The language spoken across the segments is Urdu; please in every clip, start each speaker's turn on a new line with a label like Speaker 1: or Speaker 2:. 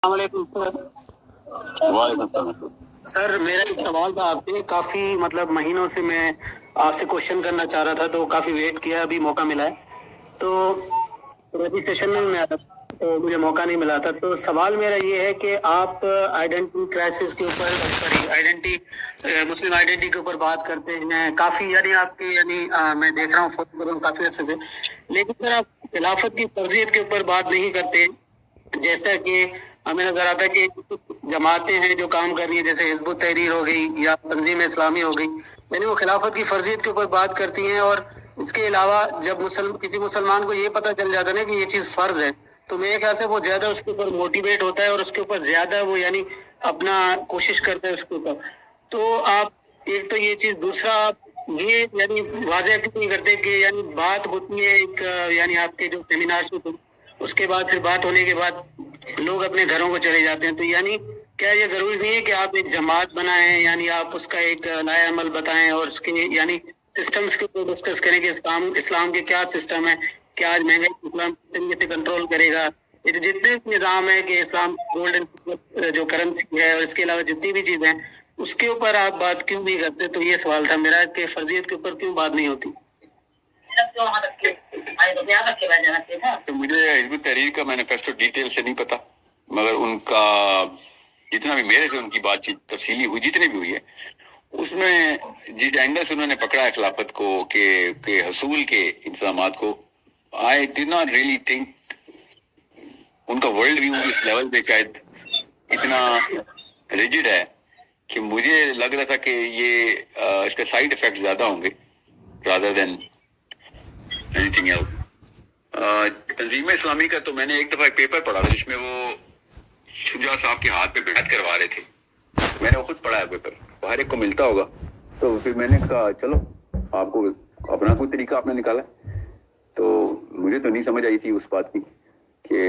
Speaker 1: السلام علیکم سر۔
Speaker 2: وعلیکم السلام۔
Speaker 1: سر میرا ایک سوال تھا آپ سے، کافی مہینوں سے میں آپ سے کوشچن کرنا چاہ رہا تھا، تو کافی ویٹ کیا، ابھی موقع ملا ہے۔ تو ابھی سیشن میں آیا تھا تو مجھے موقع نہیں ملا تھا۔ تو سوال میرا یہ ہے کہ آپ آئیڈینٹی کرائسس کے اوپر، مسلم آئیڈینٹی کے اوپر بات کرتے ہیں کافی، یعنی آپ کی میں دیکھ رہا ہوں فوٹو کر رہا ہوں کافی عرصے سے، لیکن سر آپ خلافت کی فرضیت کے اوپر بات نہیں کرتے۔ جیسا کہ ہمیں نظر آتا ہے کہ جماعتیں ہیں جو کام کر رہی ہیں، جیسے حزب التحریر ہو گئی یا تنظیم اسلامی ہو گئی، یعنی وہ خلافت کی فرضیت کے اوپر بات کرتی ہیں، اور اس کے علاوہ جب کسی مسلمان کو یہ پتہ چل جاتا ہے نا کہ یہ چیز فرض ہے، تو میرے خیال سے وہ زیادہ اس کے اوپر موٹیویٹ ہوتا ہے اور اس کے اوپر زیادہ وہ اپنا کوشش کرتا ہے اس کے اوپر۔ تو آپ ایک تو یہ چیز، دوسرا آپ یہ واضح کیوں نہیں کرتے کہ بات ہوتی ہے ایک، آپ کے جو سیمینار میں اس کے بعد پھر بات ہونے کے بعد لوگ اپنے گھروں کو چلے جاتے ہیں، تو کیا یہ ضروری نہیں ہے کہ آپ ایک جماعت بنائیں، آپ اس کا ایک نیا عمل بتائیں اور اس کے سسٹمز کے اوپر ڈسکس کریں کہ اسلام کے کیا سسٹم ہے، کیا آج مہنگائی کو اسلام کس طریقے سے کنٹرول کرے گا، یہ جتنے بھی نظام ہے کہ اسلام گولڈ اینڈ جو کرنسی ہے اور اس کے علاوہ جتنی بھی چیزیں ہیں اس کے اوپر آپ بات کیوں نہیں کرتے؟ تو یہ سوال تھا میرا کہ فرضیت کے اوپر کیوں بات نہیں ہوتی؟
Speaker 2: تو مجھے حزب التحریر کا مینیفیسٹو ڈیٹیل سے نہیں پتا، مگر ان کا جتنا بھی میرے سے ان کی بات چیت تفصیلی ہوئی، جتنی بھی ہوئی ہے، اس میں جس اینگل سے انہوں نے پکڑا ہے خلافت کو کہ حصول کے انتظامات کو، I did not really think ان کا ورلڈ ویو اس لیول پہ شاید اتنا ریجڈ ہے کہ مجھے لگ رہا تھا کہ یہ اس کے سائڈ افیکٹ زیادہ ہوں گے rather than anything else۔ تنظیم اسلامی کا تو میں نے ایک دفعہ ایک پیپر پڑھا تھا جس میں وہ شجاع صاحب کے ہاتھ پہ بیعت کروا رہے تھے، میں نے خود پڑھا ہے پیپر، ہر ایک کو ملتا ہوگا، تو پھر میں نے کہا چلو آپ کو اپنا کوئی طریقہ آپ نے نکالا، تو مجھے تو نہیں سمجھ آئی تھی اس بات کی کہ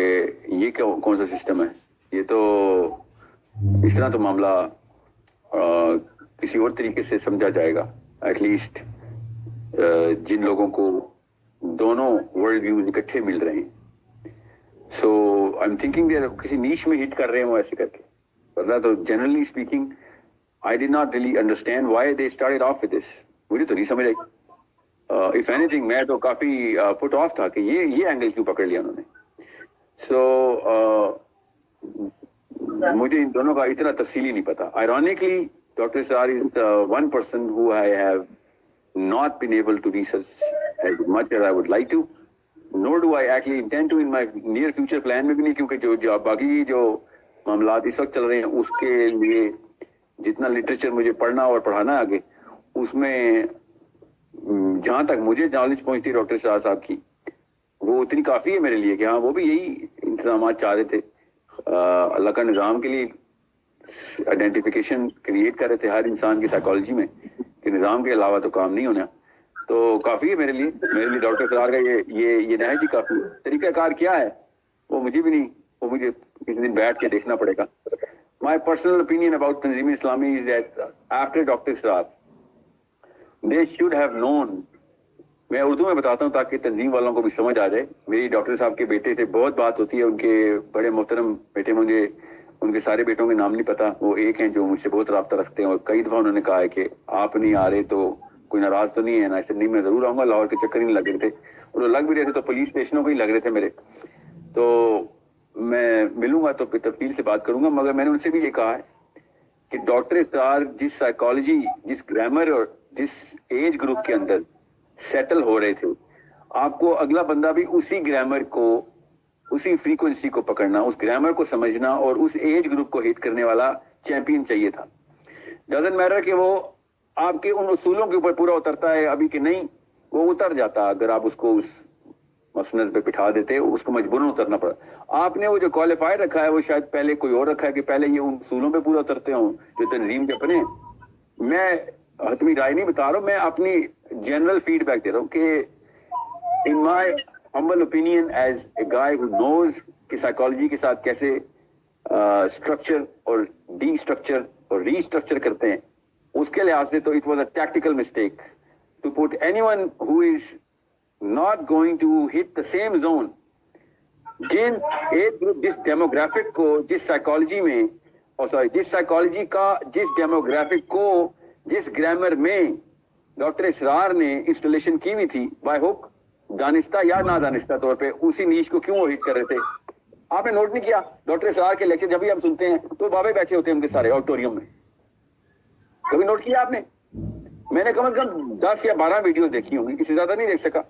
Speaker 2: یہ کون سا سسٹم ہے، یہ تو اس طرح تو معاملہ کسی اور طریقے سے سمجھا جائے گا، ایٹ لیسٹ جن لوگوں کو دونوں ورلڈ ویوز اکٹھے مل رہے ہیں۔ سو آئی ایم تھنکنگ کسی نیش میں ہٹ کر رہے ہیں وہ ایسے کر کے، ورنہ تو generally speaking I did not really understand why they started off with this, مجھے تو نہیں سمجھ آئی۔ اف اینی تھنگ میں تو کافی پٹ آف تھا کہ یہ اینگل کیوں پکڑ لیا انہوں نے۔ سو مجھے ان دونوں کا اتنا تفصیلی نہیں پتا۔ Ironically doctor Israr is one person who I have not been able to research as much as I would like to, nor do I actually intend to in my near future plan میں بھی نہیں، کیونکہ جو باقی جو معاملات اس وقت چل رہے ہیں اس کے لیے جتنا لٹریچر مجھے پڑھنا اور پڑھانا ہے آگے، اس میں جہاں تک مجھے نالج پہنچتی ڈاکٹر شاہ صاحب کی، وہ اتنی کافی ہے میرے لیے کہ ہاں وہ بھی یہی انتظامات چاہ رہے تھے، اللہ کا نظام کے لیے آئیڈینٹیفیکیشن کریٹ کر رہے تھے ہر انسان کی سائیکالوجی میں کہ نظام کے علاوہ تو کام نہیں ہونا، تو کافی ہے میرے لیے ڈاکٹر سرار کا یہ نہایت ہی کافی۔ طریقہ کار کیا ہے وہ مجھے بھی نہیں، وہ مجھے کسی دن بیٹھ کے دیکھنا پڑے گا۔ مائی پرسنل اوپینین اباؤٹ تنظیم اسلامی is that after doctor Sarar they should have known، میں اردو میں بتاتا ہوں تاکہ تنظیم والوں کو بھی سمجھ آ جائے۔ میری ڈاکٹر صاحب کے بیٹے سے بہت بات ہوتی ہے، ان کے بڑے محترم بیٹے، مجھے ان کے سارے بیٹوں کے نام نہیں پتا، وہ ایک ہیں جو مجھ سے بہت رابطہ رکھتے ہیں، اور کئی دفعہ انہوں نے کہا ہے کہ آپ نہیں آ رہے تو کوئی ناراض تو نہیں ہے نا؟ ایسے نہیں، میں ضرور آؤں گا، لاہور کے چکر ہی نہیں لگ رہے تھے، اور وہ لگ بھی رہے تھے تو پولیس اسٹیشنوں کو ہی لگ رہے تھے میرے، تو میں ملوں گا تو پھر تفصیل سے بات کروں گا۔ مگر میں نے ان سے بھی یہ کہا ہے کہ ڈاکٹر اسرار جس سائیکالوجی، جس گرامر اور جس ایج گروپ کے اندر سیٹل ہو رہے تھے، آپ کو اگلا بندہ بھی اسی گرامر کو، اسی فریکوینسی کو پکڑنا، اس گرامر کو سمجھنا اور اس ایج گروپ کو ہٹ کرنے والا چیمپئن چاہیے تھا۔ ڈزنٹ میٹر کہ وہ آپ کے ان اصولوں کے اوپر پورا اترتا ہے ابھی کہ نہیں، وہ اتر جاتا اگر آپ اس کو اس مسند پہ بٹھا دیتے، اس کو مجبوراً اترنا پڑا۔ آپ نے وہ جو کوالیفائر رکھا ہے وہ شاید پہلے کوئی اور رکھا ہے کہ پہلے یہ ان اصولوں پہ پورا اترتے ہوں جو تنظیم کے اپنے۔ میں حتمی رائے نہیں بتا رہا ہوں، میں اپنی جنرل فیڈ بیک دے رہا ہوں کہ in my humble opinion as a guy who knows کہ سائیکالوجی کے ساتھ کیسے اسٹرکچر اور ڈی اسٹرکچر اور ری اسٹرکچر کرتے ہیں، اس کے لحاظ سے تو it was a tactical mistake to put anyone who is not going to hit the same zone جن ایج گروپ جس ڈیموگرافک کو جس سائیکالوجی میں جس سائیکالوجی کا جس ڈیموگرافک کو جس گرامر میں ڈاکٹر اسرار نے انسٹالیشن کی ہوئی تھی بائی ہوک دانستہ یا نادانستہ طور پہ اسی نیش کو کیوں ہٹ کر رہے تھے. آپ نے نوٹ نہیں کیا ڈاکٹر اسرار کے لیکچر جب بھی ہم سنتے ہیں تو بابے بیٹھے ہوتے ہیں ان کے سارے آڈیٹوریم میں. کبھی نوٹ کیا آپ نے؟ میں نے کم از کم 10 یا 12 ویڈیو دیکھی ہوں گی, اس سے زیادہ نہیں دیکھ سکا.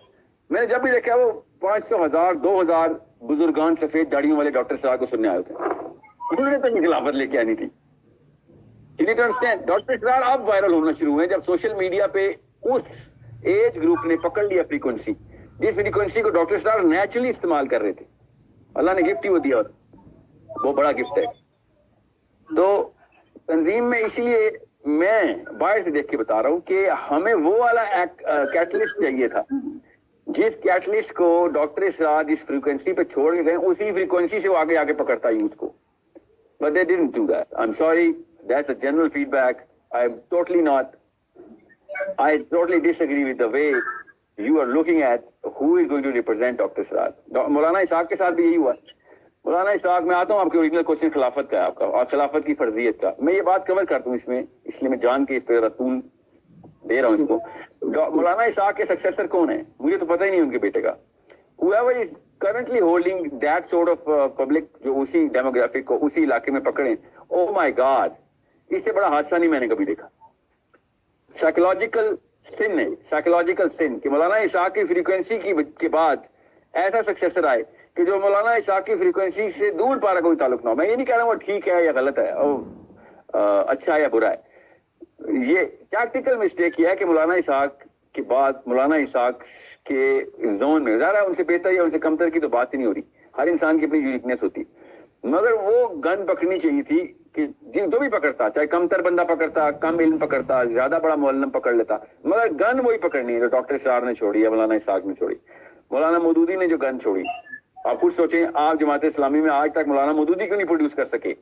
Speaker 2: میں نے جب بھی دیکھا وہ 500 1000 2000 بزرگان سفید داڑیوں والے ڈاکٹر صاحب کو سننے آئے تھے. انہوں نے تو خلافت لے کے آنی تھی. ڈاکٹر اسرار اب وائرل ہونا شروع ہوئے جب سوشل میڈیا پہ اس ایج گروپ نے پکڑ لیا فریکوینسی, جس فریکوینسی کو ڈاکٹر اسرار نیچرلی استعمال کر رہے تھے. اللہ نے گفٹ ہی وہ دیا, وہ بڑا گفٹ ہے. تو تنظیم میں اسی لیے میں باہر سے دیکھ کے بتا رہا ہوں کہ ہمیں وہ والا کیٹلسٹ چاہیے تھا جس کیٹلسٹ کو ڈاکٹر اسرار جس فریکوینسی پہ چھوڑ کے گئے اسی فریکوینسی سے وہ آگے آگے پکڑتا یوتھ کو. But they didn't do that. I'm sorry. That's a general feedback. I'm totally not. I totally disagree with the way you are looking at who is going to represent Dr. Siraj. مولانا اسحاق کے ساتھ بھی یہی ہوا. مولانا اسحاق میں آتا ہوں آپ کے اوریجنل کوشچن خلافت کا ہے آپ کا اور خلافت کی فرضیت کا. میں یہ بات کور کرتا ہوں اس میں, اس لیے میں جان کے اس پہ رتون دے رہا ہوں اس کو. مولانا اسحاق کے سکسیسر کون ہے مجھے تو پتہ ہی نہیں ان کے بیٹے کا. Whoever is currently holding that sort of public جو اسی ڈیموگرافک کو اسی علاقے میں پکڑیں, oh my God, اس سے بڑا حادثہ نہیں میں نے کبھی دیکھا. سائیکولوجیکل سن ہے, سائیکولوجیکل سن کہ مولانا اسحاق کی فریکوینسی کے بعد ایسا سکسیسر آئے کہ جو مولانا اسحاق کی فریکوینسی سے دور پارا کوئی تعلق نہ ہو. میں یہ نہیں کہہ رہا ہوں وہ ٹھیک ہے یا غلط ہے, اچھا ہے یا برا ہے. یہ ٹیکٹیکل مسٹیک یہ ہے کہ مولانا اسحاق کے بعد مولانا اسحاق کے زون میں ظاہر ہے ان سے بہتر یا ان سے کمتر کی تو بات ہی نہیں ہو رہی, ہر انسان کی اپنی یونیکنیس ہوتی, مگر وہ گن پکڑنی چاہیے تھی کہ جو بھی پکڑتا, چاہے کمتر بندہ پکڑتا, کم علم پکڑتا, زیادہ بڑا معلم پکڑ لیتا, مگر گن وہی پکڑنی ہے جو ڈاکٹر اسرار نے چھوڑی ہے, مولانا اسحاق نے چھوڑی. مولانا مودودی نے جو گن چھوڑی, آپ خود سوچیں آپ جماعت اسلامی میں آج تک مولانا مودودی کیوں نہیں پروڈیوس کر سکے,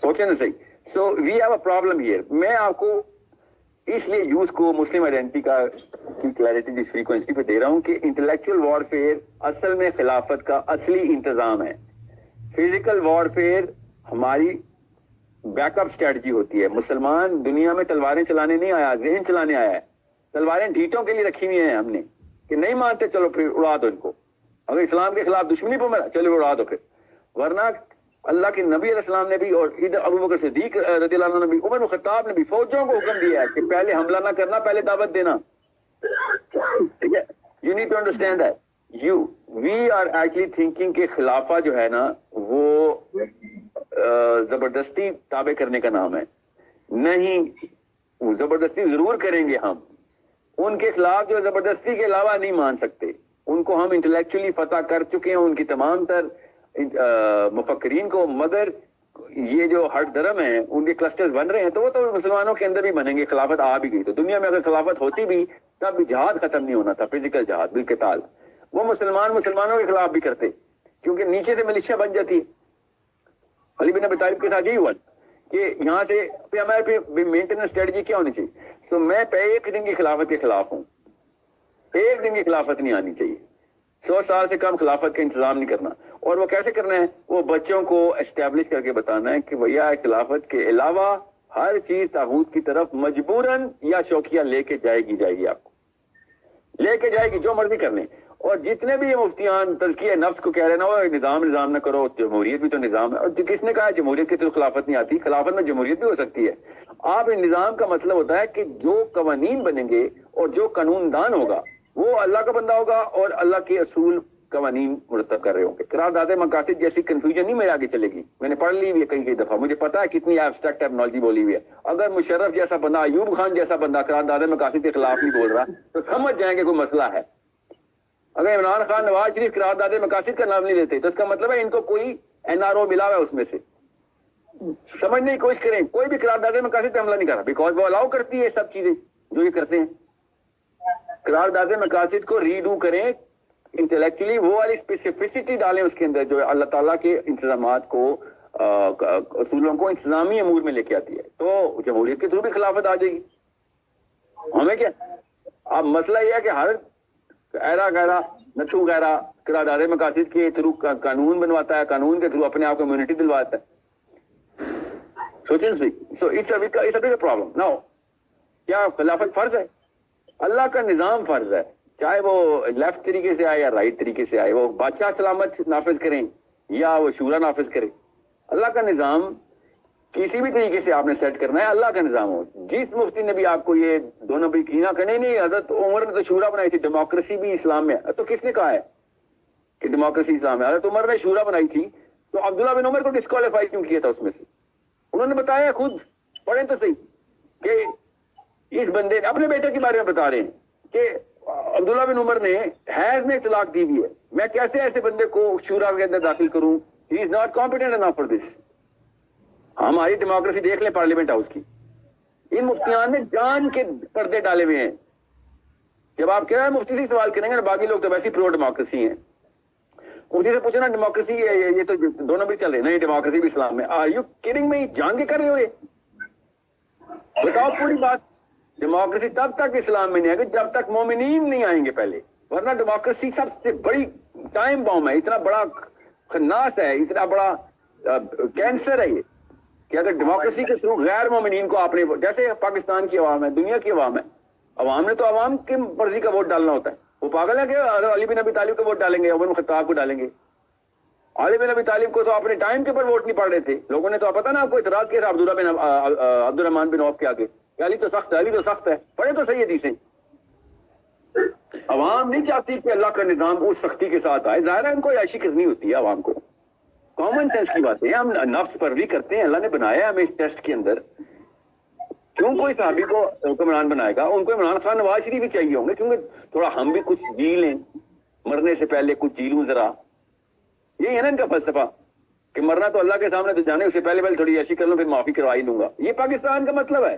Speaker 2: سوچیں نا صحیح. So we have a problem here. میں آپ کو اس لیے یوتھ کو مسلم آئیڈینٹی کا کی کلیئرٹی جس فریکوینسی پہ دے رہا ہوں کہ انٹلیکچوئل وارفیئر اصل میں خلافت کا اصلی انتظام ہے. فزیکل وارفیئر ہماری بیک اپ اسٹریٹجی ہوتی ہے. مسلمان دنیا میں تلواریں چلانے نہیں آیا, ذہن چلانے آیا ہے. تلواریں ڈھیٹوں کے لیے رکھی ہوئی ہیں ہم نے کہ نہیں مانتے چلو پھر اڑا دو ان کو, اگر اسلام کے خلاف دشمنی پہ مرا چلو اڑا دو پھر. ورنہ اللہ کے نبی علیہ السلام نے بھی اور ادھر ابو بکر صدیق رضی اللہ عنہ نے بھی, عمر بن خطاب نے بھی فوجوں کو حکم دیا ہے کہ پہلے حملہ نہ کرنا, پہلے دعوت دینا. ٹھیک ہے, you need to understand that we are actually thinking کہ خلافہ جو ہے نا وہ زبردستی تابع کرنے کا نام ہے. نہیں, زبردستی ضرور کریں گے ہم, ان کے خلاف جو زبردستی کے علاوہ نہیں مان سکتے. ان کو ہم انٹلیکچولی فتح کر چکے ہیں, ان کی تمام تر مفکرین کو, مگر یہ جو ہٹ درم ہیں ان کے کلسٹرز بن رہے ہیں تو وہ تو مسلمانوں کے اندر بھی بنیں گے. خلافت آ بھی گئی تو دنیا میں اگر خلافت ہوتی بھی تب بھی جہاد ختم نہیں ہونا تھا, فزیکل جہاد بالقتال. وہ مسلمانوں کے خلاف بھی کرتے کیونکہ نیچے سے ملیشیا بن جاتی. علی بن ابی طالب کے ساتھ یہی ہوا کہ یہاں سے ہمارے پہ مینٹیننس اسٹریٹجی کیا ہونی چاہیے. تو میں پہ ایک دن کی خلافت کے خلاف ہوں, ایک دن کی خلافت نہیں آنی چاہیے. 100 سال سے کم خلافت کا انتظام نہیں کرنا. اور وہ کیسے کرنا ہے, وہ بچوں کو اسٹیبلش کر کے بتانا ہے کہ بھیا خلافت کے علاوہ ہر چیز طاغوت کی طرف مجبوراً یا شوقیہ لے کے جائے گی, آپ کو لے کے جائے گی جو مرضی کرنے. اور جتنے بھی یہ مفتیان تزکیہ نفس کو کہہ رہے ہیں نا وہ نظام نہ کرو, جمہوریت بھی تو نظام ہے. اور کس نے کہا جمہوریت کی تو خلافت نہیں آتی, خلافت میں جمہوریت بھی ہو سکتی ہے. آپ نظام کا مطلب ہوتا ہے کہ جو قوانین بنیں گے اور جو قانون دان ہوگا وہ اللہ کا بندہ ہوگا اور اللہ کے اصول قوانین مرتب کر رہے ہوں گے. قرارداد مقاصد جیسی کنفیوژن نہیں میرے آگے چلے گی, میں نے پڑھ لی ہوئی ہے کئی دفعہ, مجھے پتا ہے کتنی ایبسٹریکٹ ٹرمینالوجی بولی ہوئی ہے. اگر مشرف جیسا بندہ, ایوب خان جیسا بندہ قرارداد مقاصد کے خلاف نہیں بول رہا تو سمجھ جائیں گے کوئی مسئلہ ہے. اگر عمران خان نواز شریف قرارداد مقاصد کا نام نہیں لیتے تو اس کا مطلب ہے ان کو کوئی NRO ملا ہوا ہے اس میں سے. سمجھنے کی کوشش کریں, کوئی بھی قرارداد مقاصد پہ حملہ نہیں کرا بیکاز وہ الاؤ کرتی ہے سب چیزیں جو یہ کرتے ہیں. قرارداد مقاصد کو ریڈو کریں انٹلیکچولی, وہ والی اسپیسیفسٹی ڈالیں اس کے اندر جو اللہ تعالیٰ کے انتظامات کو اصولوں کو انتظامی امور میں لے کے آتی ہے. تو جمہوریت کے تھرو بھی خلافت آ جائے گی. ہمیں کیا اب مسئلہ یہ ہے کہ ہر ایرا نتھو وغیرہ قرارداد مقاصد کے تھرو قانون بنواتا ہے, قانون کے تھرو اپنے آپ کو امیونٹی دلواتا ہے. سوچیں so it's a big problem. Now کیا خلافت فرض ہے؟ اللہ کا نظام فرض ہے, چاہے وہ لیفٹ طریقے سے آئے یا رائٹ طریقے سے آئے, وہ بادشاہ سلامت نافذ کریں یا وہ شورا نافذ کرے. اللہ کا نظام کسی بھی طریقے سے آپ نے سیٹ کرنا ہے, اللہ کا نظام ہو. جس مفتی نے بھی آپ کو یہ دو نمبری کی نہ کرنے, نہیں حضرت عمر نے تو شورا بنائی تھی, ڈیموکریسی بھی اسلام میں ہے. تو کس نے کہا ہے کہ ڈیموکریسی اسلام ہے؟ حضرت عمر نے شورا بنائی تھی, تو عبداللہ بن عمر کو ڈسکوالیفائی کیوں کیا تھا اس میں سے؟ انہوں نے بتایا خود, پڑھیں تو صحیح, کہ اس بندے اپنے بیٹے کے بارے میں بتا رہے ہیں کہ عبداللہ بن عمر نے حیض میں طلاق دی ہوئی ہے, میں کیسے ایسے بندے کو شورا کے اندر داخل کروں؟ He is not competent enough for this. ہماری ڈیموکریسی دیکھ لیں پارلیمنٹ ہاؤس کی, ان مفتیان نے جان کے پردے ڈالے ہوئے ہیں. جب آپ کہہ رہے ہیں مفتی سے سوال کریں گے نا, باقی لوگ تو ویسے ہی پرو ڈیموکریسی ہیں, مفتی سے پوچھنا ڈیموکریسی یہ تو دو نمبر چل رہے, نہیں ڈیموکریسی بھی اسلام میں. Are you kidding me? جان کے کر رہے ہو یہ؟ بتاؤ پوری بات. ڈیموکریسی تب تک اسلام میں نہیں آئے گی جب تک مومنین نہیں آئیں گے پہلے, ورنہ ڈیموکریسی سب سے بڑی ٹائم بام ہے, اتنا بڑا خناس ہے, اتنا بڑا کینسر ہے یہ, کہ اگر ڈیموکریسی کے تھرو غیر مومنین کو آپ نے, جیسے پاکستان کی عوام ہے, دنیا کی عوام ہے, عوام نے تو عوام کی مرضی کا ووٹ ڈالنا ہوتا ہے. وہ پاگل ہے کہ علی بن ابی طالب کو ووٹ ڈالیں گے, عمر بن خطاب کو ڈالیں گے؟ علی بن ابی طالب کو تو اپنے ٹائم کے اوپر ووٹ نہیں پڑ رہے تھے, لوگوں نے تو پتا نا آپ کو اعتراض کیا تھا عبد الرحمان بن عوف کے آگے, علی تو سخت ہے, علی تو سخت ہے. پڑھے تو صحیح حدیثیں. عوام نہیں چاہتی کہ اللہ کا نظام اس سختی کے ساتھ آئے, ظاہر ہے ان کو عیاشی کرنی ہوتی ہے عوام کو, کامن سینس کی باتیں. ہم نفس پروری کرتے ہیں, اللہ نے بنایا ہے ہمیں اس ٹیسٹ کے اندر. کیوں کوئی صحابی کو حکمران بنائے گا؟ ان کو عمران خان نواز شریف بھی چاہیے ہوں گے, کیونکہ تھوڑا ہم بھی کچھ جی لیں, مرنے سے پہلے کچھ جی لوں ذرا. یہی ہے نا ان کا فلسفہ, کہ مرنا تو اللہ کے سامنے تو جانے, اس سے پہلے تھوڑی عیاشی کر لوں, پھر معافی کروا ہی لوں گا. یہ پاکستان کا مطلب ہے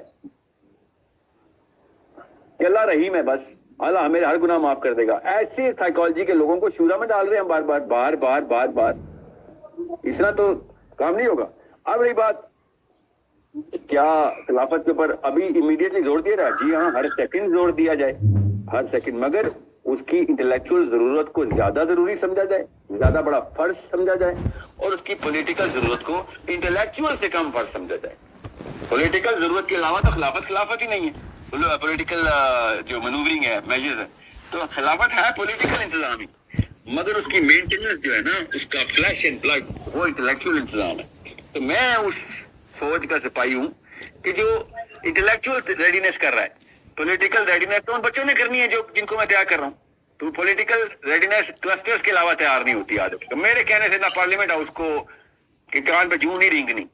Speaker 2: کہ اللہ رحیم ہے, بس اللہ ہمیں ہر گناہ معاف کر دے گا. ایسی سائیکالوجی کے لوگوں کو شورا میں ڈال رہے ہیں بار بار بار بار بار بار. اس طرح تو کام نہیں ہوگا. اب رہی بات کیا خلافت کے اوپر ابھی امیڈیٹلی زور دیا رہا ہے؟ جی ہاں, ہر سیکنڈ زور دیا جائے, ہر سیکنڈ, مگر اس کی انٹلیکچوئل ضرورت کو زیادہ ضروری سمجھا جائے, زیادہ بڑا فرض سمجھا جائے, اور اس کی پولیٹیکل ضرورت کو انٹلیکچوئل سے کم فرض سمجھا جائے. پولیٹیکل ضرورت کے علاوہ تو خلافت ہی نہیں ہے. پولیٹیکل جو مینوورنگ ہے, میجرز ہے, تو خلافت ہے پولیٹیکل انتظام ہی, مگر اس کی مینٹیننس جو ہے نا, اس کا فلیش اینڈ بلڈ, وہ انٹلیکچوئل انتظام ہے. تو میں اس فوج کا سپاہی ہوں کہ جو انٹلیکچوئل ریڈینس کر رہا ہے. پولیٹیکل ریڈینس تو ان بچوں نے کرنی ہے جو جن کو میں تیار کر رہا ہوں. تو پولیٹیکل ریڈینس کلسٹرز کے علاوہ تیار نہیں ہوتی آج. میرے کہنے سے نہ پارلیمنٹ ہاؤس کو کہ کان پہ جوں نہیں رینگنی,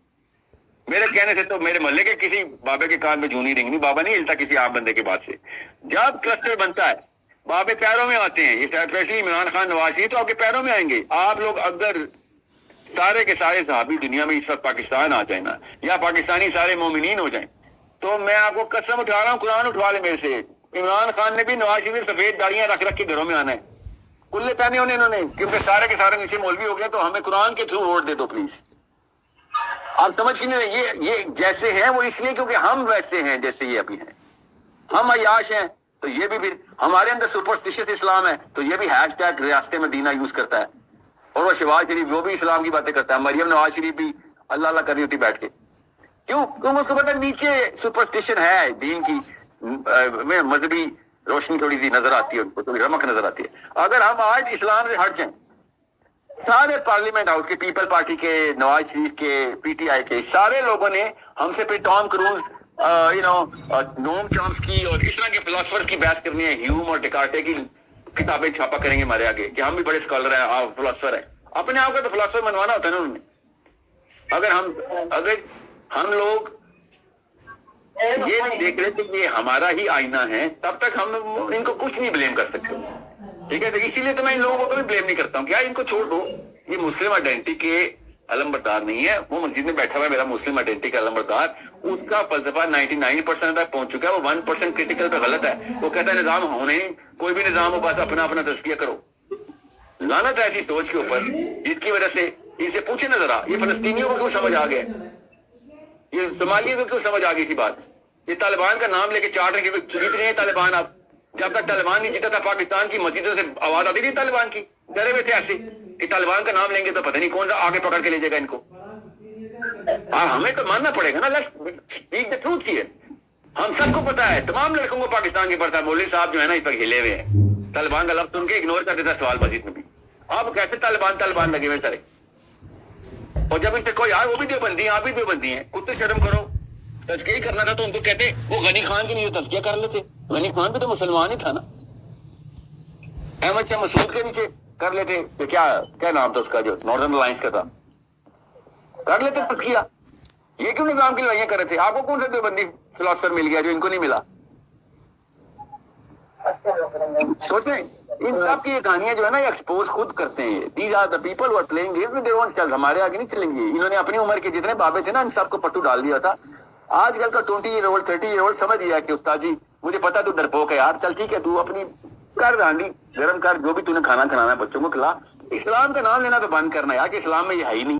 Speaker 2: میرے کہنے سے تو میرے محلے کے کسی بابے کے کان پہ جوں نہیں رینگنی. بابا نہیں ہلتا کسی عام بندے کے بات سے. جب کلسٹر بنتا ہے بابے پیروں میں آتے ہیں, یہ اسپیشلی عمران خان نواز شریف تو آپ کے پیروں میں آئیں گے. آپ لوگ اگر سارے کے سارے صحابی دنیا میں اس وقت پاکستان آ جائیں نا, یا پاکستانی سارے مومنین ہو جائیں, تو میں آپ کو قسم اٹھا رہا ہوں, قرآن اٹھوا لے میرے سے, عمران خان نے بھی نواز شریف سفید داڑیاں رکھ کے گھروں میں آنا ہے, کلے پہنے ہونے انہوں نے, کیونکہ سارے کے سارے نیچے مولوی ہو گئے, تو ہمیں قرآن کے تھرو ووٹ دے دو پلیز. آپ سمجھ کے نہیں, یہ جیسے ہیں وہ اس لیے کیونکہ ہم ویسے ہیں جیسے یہ ابھی ہیں. ہم عیاش ہیں تو یہ بھی, پھر ہمارے اندر سپرسٹیشس اسلام ہے تو یہ بھی ہیش ٹیگ ریاست مدینہ یوز کرتا ہے, اور وہ شہباز شریف وہ بھی اسلام کی باتیں کرتا ہے. مریم نواز شریف بھی اللہ اللہ کر رہی ہوتی بیٹھ کے. کیوں اس کو پتہ نیچے سپرسٹیشن ہے دین کی, مذہبی روشنی تھوڑی سی نظر آتی ہے ان کو, تھوڑی رمق نظر آتی ہے. اگر ہم آج اسلام سے ہٹ جائیں, سارے پارلیمنٹ ہاؤس کے, پیپل پارٹی کے, نواز شریف کے, پی ٹی آئی کے, سارے لوگوں نے ہم سے پھر ٹام کروز, نوم چامسکی اور اس طرح کے فلاسفرز کی بحث کرنی ہے, ہیوم اور ڈیکارٹے کی کتابیں چھاپا کریں گے ہمارے آگے کہ ہم بھی بڑے اسکالر ہیں, فلاسفر ہیں. اپنے آپ کو تو فلاسفر منوانا ہوتا ہے نا انہوں نے. اگر ہم لوگ یہ نہیں دیکھ رہے کہ یہ ہمارا ہی آئینہ ہے, تب تک ہم ان کو کچھ نہیں بلیم کر سکتے. ٹھیک ہے, تو اسی لیے تو میں ان لوگوں کو بھی بلیم نہیں کرتا ہوں کہ ان کو چھوڑ دو, یہ مسلم آئیڈینٹی کے علم بردار نہیں ہے. وہ مسجد میں بیٹھا ہوا ہے میرا مسلم آئیڈینٹی کا علم بردار, اس کا فلسفہ 99% تک پہنچ چکا ہے, وہ 1% کریٹیکل پہ غلط ہے. وہ کہتا ہے نظام ہو نہیں, کوئی بھی نظام ہو, بس اپنا اپنا تزکیہ کرو. لعنت ہے ایسی سوچ کے اوپر, جس کی وجہ سے ان سے پوچھے نہ ذرا, یہ فلسطینیوں کو کیوں سمجھ آ گیا, یہ صومالیوں کو کیوں سمجھ آ گئی تھی بات. یہ طالبان کا نام لے کے چاٹ رہے ہیں, کتنے ہیں طالبان, آپ جب تک طالبان نہیں جیتا تھا پاکستان کی مسجدوں سے آواز آتی تھی طالبان کی، ڈرے ہوئے تھے ایسے کہ طالبان کا نام لیں گے تو پتہ نہیں کون سا آگے پکڑ کے لے جائے گا ان کو. ہمیں تو ماننا پڑے گا نا. Let's speak the truth here. ہم سب کو پتا ہے، تمام لڑکوں کو پاکستان کے پڑتا ہے. مولوی صاحب جو ہے نا اس پر ہلے ہوئے ہیں، طالبان کا لفظ سن کے اگنور کر دیتا ہے سوال مسجد میں بھی. آپ کیسے طالبان لگے ہوئے سارے؟ اور جب ان سے کوئی آئے وہ بھی دیوبندی ہیں، آپ بھی دیوبندی ہیں، کتے شرم کرو. تذکیہ ہی کرنا تھا تو ان کو کہتے وہ غنی خان کے لیے تذکیہ کر لیتے. غنی خان بھی تو مسلمان ہی تھا نا. احمد شاہ مسعود کے نیچے کر لیتے. کیا نام تھا اس کا جو ناردرن الائنس کا تھا، کر لیتے تذکیہ. یہ کیوں نظام کی لڑائیاں کر رہے تھے؟ آپ کو کون سا دیوبندی فلاسفر مل گیا جو ان کو نہیں ملا؟ سوچیں ان سب کی یہ کہانیاں جو ہے نا یہ ایکسپوز خود کرتے ہیں. These are the people who are playing game with their own self. ہمارے آگے نہیں چلیں گے. انہوں نے اپنی عمر کے جتنے بابے تھے نا ان سب کو پٹو ڈال دیا تھا. آج کل کا 20 ایئر اولڈ 30 ایئر اولڈ سمجھ گیا کہ استاد جی مجھے پتا تو ڈرپوک ہے یار، چل ٹھیک ہے تو اپنی کر رانڈی گرم کر، جو بھی تو نے کھانا کھلانا ہے بچوں کو کھلا. اسلام کا نام لینا تو بند کرنا ہے یار کہ اسلام میں یہ ہے ہی نہیں.